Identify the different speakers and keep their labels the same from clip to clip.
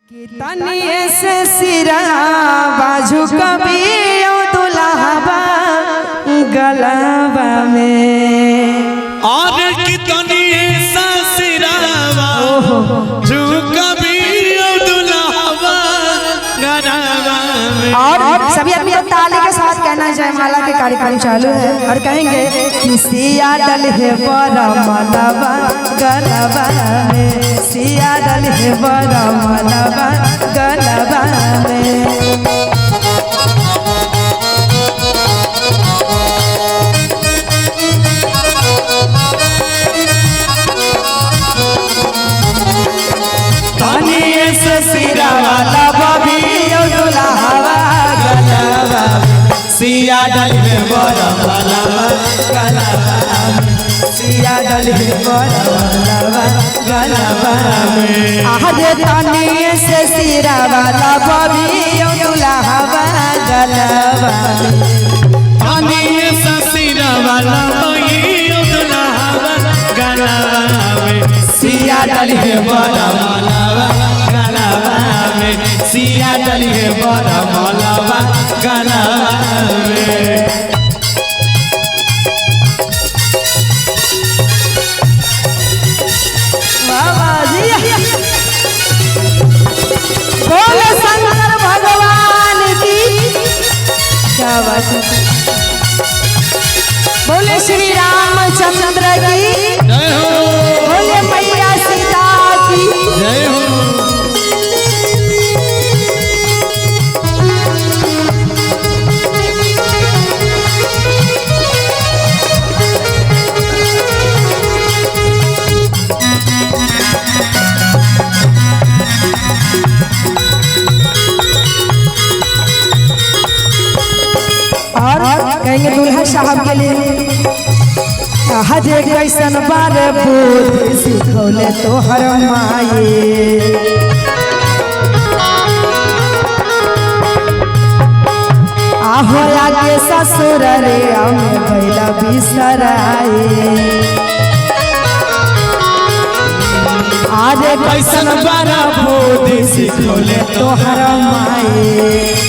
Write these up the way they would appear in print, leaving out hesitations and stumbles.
Speaker 1: तनिए से सिरा बाजू कभी दुल्हाबा गलाबा में
Speaker 2: और कितनी ऐसा सिरावा जो कभी दुल्हाबा गलाबा में।
Speaker 1: और सभी आदमी को ताली के साथ कहना जयमाला के कार्यक्रम चालू है और कहेंगे कि सिया डल है बड़ा मलाबा गलाबा में, सिया डल है बड़ा मलाबा गलाबा में।
Speaker 2: सिरा वाला बबी दुल्हावा गलाबा सिया डल है बड़ा मलाबा गलाबा में,
Speaker 1: सिया डल है बड़ा मलाबा गलाबा में। आहरे तनिए से सिरा वाला बबी दुल्हावा गलाबा में,
Speaker 2: तनिए से सिरा वाला बबी दुल्हावा गलाबा में। सिया डल है बड़ा मलाबा गलाबा में, सिया डल है बड़ा मलाबा गलाबा में।
Speaker 1: बोले शंकर भगवान की क्या बात है। बोले श्री रामचंद्र की
Speaker 2: जय हो,
Speaker 1: बोले मैया सीता की
Speaker 2: जय हो।
Speaker 1: और कहेंगे दुल्हा साहब के लिए हजे कैसन बारे बुद्धि सिखौले तोहर माये, आहो आगे ससुर रे हमें भैला बिसराए, आजे
Speaker 2: कैसन बारा बुद्धि सिखौले
Speaker 1: तोहर माये,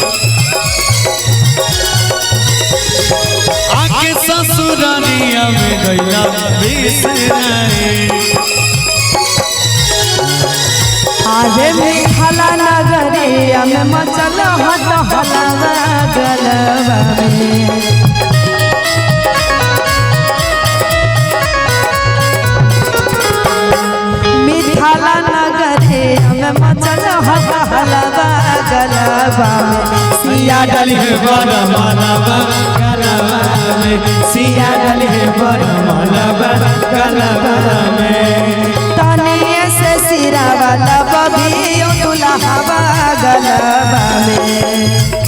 Speaker 2: आके ससुरालिया में गैला बिसराए।
Speaker 1: आजे मिठाला नगरिया में मचल हट हलवा गलवा में, मिठाला नगरिया में मचल हट हलवा गलवा में।
Speaker 2: सिया डल है बड़ा मलाबा गलाबा में, सिया डल है बड़ा मलाबा गलाबा में।
Speaker 1: तनिए से सिरा वाला बबी दुल्हावा गलवा में,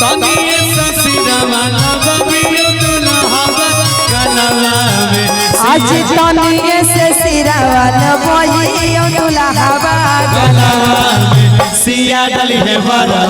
Speaker 2: तनिए से सिरा वाला बबी दुल्हावा गलाबा में।
Speaker 1: आज तनिए से सिरा वाला बबी दुल्हावा
Speaker 2: गलाबा में सिया डल है बड़ा